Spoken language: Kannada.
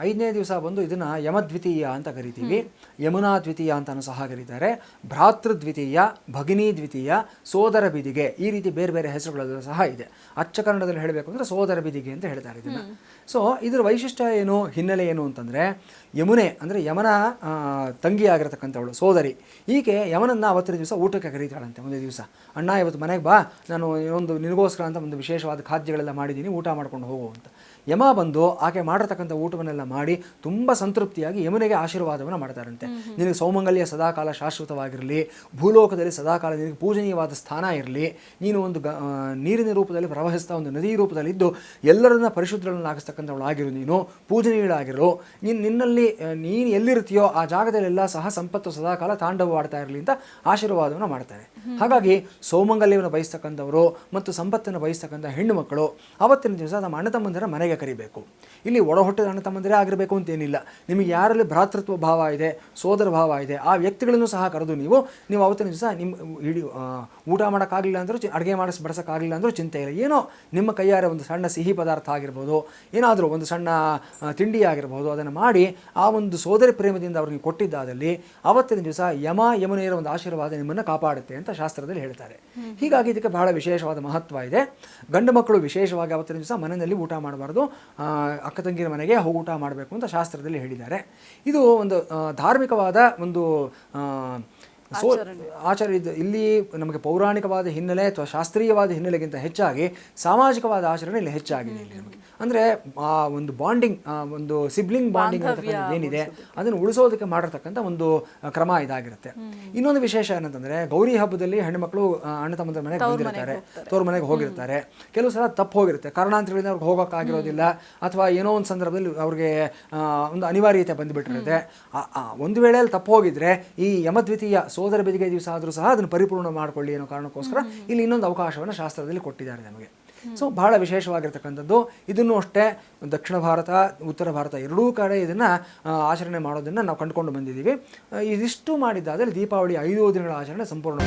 5ನೇ ದಿವಸ ಬಂದು ಇದನ್ನ ಯಮದ್ವಿತೀಯ ಅಂತ ಕರಿತೀವಿ, ಯಮುನಾ ದ್ವಿತೀಯ ಅಂತಾನು ಸಹ ಕರೀತಾರೆ, ಭ್ರಾತೃದ್ವಿತೀಯ, ಭಗಿನಿ ದ್ವಿತೀಯ, ಸೋದರ ಬಿದಿಗೆ, ಈ ರೀತಿ ಬೇರೆ ಬೇರೆ ಹೆಸರುಗಳಲ್ಲೂ ಸಹ ಇದೆ. ಅಚ್ಚ ಕನ್ನಡದಲ್ಲಿ ಹೇಳಬೇಕು ಅಂದರೆ ಸೋದರ ಬಿದಿಗೆ ಅಂತ ಹೇಳ್ತಾರೆ ಇದನ್ನು. ಸೊ ಇದರ ವೈಶಿಷ್ಟ್ಯ ಏನು, ಹಿನ್ನೆಲೆ ಏನು ಅಂತಂದರೆ, ಯಮುನೆ ಅಂದರೆ ಯಮನ ತಂಗಿಯಾಗಿರ್ತಕ್ಕಂಥವಳು ಸೋದರಿ, ಈಕೆ ಯಮನನ್ನ ಅವತ್ತಿನ ದಿವಸ ಊಟಕ್ಕೆ ಕರೀತಾಳಂತೆ. ಒಂದೇ ದಿವಸ, ಅಣ್ಣ ಇವತ್ತು ಮನೆಗೆ ಬಾ, ನಾನು ಇನ್ನೊಂದು ನಿನಗೋಸ್ಕರ ಅಂತ ಒಂದು ವಿಶೇಷವಾದ ಖಾದ್ಯಗಳೆಲ್ಲ ಮಾಡಿದ್ದೀನಿ, ಊಟ ಮಾಡ್ಕೊಂಡು ಹೋಗು ಅಂತ. ಯಮ ಬಂದು ಆಕೆ ಮಾಡಿರ್ತಕ್ಕಂಥ ಊಟವನ್ನೆಲ್ಲ ಮಾಡಿ ತುಂಬ ಸಂತೃಪ್ತಿಯಾಗಿ ಯಮುನೆಗೆ ಆಶೀರ್ವಾದವನ್ನು ಮಾಡ್ತಾರಂತೆ. ನಿನಗೆ ಸೌಮಂಗಲ್ಯ ಸದಾಕಾಲ ಶಾಶ್ವತವಾಗಿರಲಿ, ಭೂಲೋಕದಲ್ಲಿ ಸದಾಕಾಲ ನಿನಗೆ ಪೂಜನೀಯವಾದ ಸ್ಥಾನ ಇರಲಿ, ನೀನು ಒಂದು ನೀರಿನ ರೂಪದಲ್ಲಿ ಪ್ರವಹಿಸ್ತಾ ಒಂದು ನದಿ ರೂಪದಲ್ಲಿದ್ದು ಎಲ್ಲರನ್ನ ಪರಿಶುದ್ಧರನ್ನಾಗಿಸ್ತಕ್ಕಂಥವಳು ಆಗಿರು, ನೀನು ಪೂಜನೀಯಳಾಗಿರು, ನಿನ್ನಲ್ಲಿ ನೀನು ಎಲ್ಲಿರ್ತೀಯೋ ಆ ಜಾಗದಲ್ಲೆಲ್ಲ ಸಹ ಸಂಪತ್ತು ಸದಾಕಾಲ ತಾಂಡವವಾಡ್ತಾ ಇರಲಿ ಅಂತ ಆಶೀರ್ವಾದವನ್ನು ಮಾಡ್ತಾರೆ. ಹಾಗಾಗಿ ಸೌಮಂಗಲ್ಯವನ್ನು ಬಯಸ್ತಕ್ಕಂಥವರು ಮತ್ತು ಸಂಪತ್ತನ್ನು ಬಯಸ್ತಕ್ಕಂಥ ಹೆಣ್ಣು ಮಕ್ಕಳು ಅವತ್ತಿನ ದಿವಸ ನಮ್ಮ ಅಣ್ಣ ತಮ್ಮಂದಿರ ಮನೆಗೆ ಕರಿಬೇಕು. ಇಲ್ಲಿ ಒಡ ಹುಟ್ಟಿದ ಅಣ್ಣ ತಮ್ಮಂದಿರೇ ಆಗಿರಬೇಕು ಅಂತೇನಿಲ್ಲ, ನಿಮಗೆ ಯಾರಲ್ಲಿ ಭ್ರಾತೃತ್ವ ಭಾವ ಇದೆ, ಸೋದರ ಭಾವ ಇದೆ, ಆ ವ್ಯಕ್ತಿಗಳನ್ನು ಸಹ ಕರೆದು ನೀವು ಅವತ್ತಿನ ದಿವಸ ನಿಮ್ಮ ಇಡೀ ಊಟ ಮಾಡೋಕ್ಕಾಗಲಿಲ್ಲ ಅಂದರೂ, ಅಡುಗೆ ಬಡಿಸೋಕ್ಕಾಗಲಿಲ್ಲ ಅಂದರೂ ಚಿಂತೆ ಇಲ್ಲ, ಏನೋ ನಿಮ್ಮ ಕೈಯಾರೆ ಒಂದು ಸಣ್ಣ ಸಿಹಿ ಪದಾರ್ಥ ಆಗಿರ್ಬೋದು, ಏನಾದರೂ ಒಂದು ಸಣ್ಣ ತಿಂಡಿ ಆಗಿರ್ಬೋದು, ಅದನ್ನು ಮಾಡಿ ಆ ಒಂದು ಸೋದರಿ ಪ್ರೇಮದಿಂದ ಅವ್ರಿಗೆ ಕೊಟ್ಟಿದ್ದಾದಲ್ಲಿ ಅವತ್ತಿನ ದಿವಸ ಯಮುನೆಯರ ಒಂದು ಆಶೀರ್ವಾದ ನಿಮ್ಮನ್ನು ಕಾಪಾಡುತ್ತೆ ಅಂತ ಶಾಸ್ತ್ರದಲ್ಲಿ ಹೇಳ್ತಾರೆ. ಹೀಗಾಗಿ ಇದಕ್ಕೆ ಬಹಳ ವಿಶೇಷವಾದ ಮಹತ್ವ ಇದೆ. ಗಂಡು ಮಕ್ಕಳು ವಿಶೇಷವಾಗಿ ಅವತ್ತಿನ ದಿವಸ ಮನೆಯಲ್ಲಿ ಊಟ ಮಾಡಬಾರ್ದು, ಅಕ್ಕ ತಂಗಿರ ಮನೆಗೆ ಹೋಗಿ ಊಟ ಮಾಡಬೇಕು ಅಂತ ಶಾಸ್ತ್ರದಲ್ಲಿ ಹೇಳಿದ್ದಾರೆ. ಇದು ಒಂದು ಧಾರ್ಮಿಕವಾದ ಒಂದು ಆಚಾರ್ಯ. ಇಲ್ಲಿ ನಮಗೆ ಪೌರಾಣಿಕವಾದ ಹಿನ್ನೆಲೆ ಅಥವಾ ಶಾಸ್ತ್ರೀಯವಾದ ಹಿನ್ನೆಲೆಗಿಂತ ಹೆಚ್ಚಾಗಿ ಸಾಮಾಜಿಕವಾದ ಆಚರಣೆ ಇಲ್ಲಿ ಹೆಚ್ಚಾಗಿದೆ. ಇಲ್ಲಿ ನಮಗೆ ಅಂದರೆ ಆ ಒಂದು ಬಾಂಡಿಂಗ್, ಒಂದು ಸಿಬ್ಲಿಂಗ್ ಬಾಂಡಿಂಗ್ ಅಂತಕ್ಕಂಥದ್ದು ಏನಿದೆ ಅದನ್ನು ಉಳಿಸೋದಕ್ಕೆ ಮಾಡಿರ್ತಕ್ಕಂಥ ಒಂದು ಕ್ರಮ ಇದಾಗಿರುತ್ತೆ. ಇನ್ನೊಂದು ವಿಶೇಷ ಏನಂತಂದರೆ, ಗೌರಿ ಹಬ್ಬದಲ್ಲಿ ಹೆಣ್ಣುಮಕ್ಕಳು ಅಣ್ಣ ತಮ್ಮಂದ್ರ ಮನೆಗೆ ಬಂದಿರ್ತಾರೆ, ತವ್ರ ಮನೆಗೆ ಹೋಗಿರ್ತಾರೆ. ಕೆಲವು ಸಲ ತಪ್ಪು ಹೋಗಿರುತ್ತೆ, ಕಾರಣಾಂತರಗಳಿಂದ ಅವ್ರಿಗೆ ಹೋಗೋಕ್ಕಾಗಿರೋದಿಲ್ಲ, ಅಥವಾ ಏನೋ ಒಂದು ಸಂದರ್ಭದಲ್ಲಿ ಅವ್ರಿಗೆ ಒಂದು ಅನಿವಾರ್ಯತೆ ಬಂದುಬಿಟ್ಟಿರುತ್ತೆ. ಒಂದು ವೇಳೆಯಲ್ಲಿ ತಪ್ಪು ಹೋಗಿದ್ರೆ ಈ ಯಮದ್ವಿತೀಯ ಸೋದರ ಬೆದಿಗೆ ದಿವಸ ಆದರೂ ಸಹ ಅದನ್ನು ಪರಿಪೂರ್ಣ ಮಾಡಿಕೊಳ್ಳಿ ಅನ್ನೋ ಕಾರಣಕ್ಕೋಸ್ಕರ ಇಲ್ಲಿ ಇನ್ನೊಂದು ಅವಕಾಶವನ್ನು ಶಾಸ್ತ್ರದಲ್ಲಿ ಕೊಟ್ಟಿದ್ದಾರೆ ನಮಗೆ. ಸೊ ಬಹಳ ವಿಶೇಷವಾಗಿರ್ತಕ್ಕಂಥದ್ದು. ಇದನ್ನು ಅಷ್ಟೇ ದಕ್ಷಿಣ ಭಾರತ, ಉತ್ತರ ಭಾರತ ಎರಡೂ ಕಡೆ ಇದನ್ನು ಆಚರಣೆ ಮಾಡೋದನ್ನು ನಾವು ಕಂಡುಕೊಂಡು ಬಂದಿದ್ದೀವಿ. ಇದಿಷ್ಟು ಮಾಡಿದ್ದಾದರೆ ದೀಪಾವಳಿ 5 ದಿನಗಳ ಆಚರಣೆ ಸಂಪೂರ್ಣ.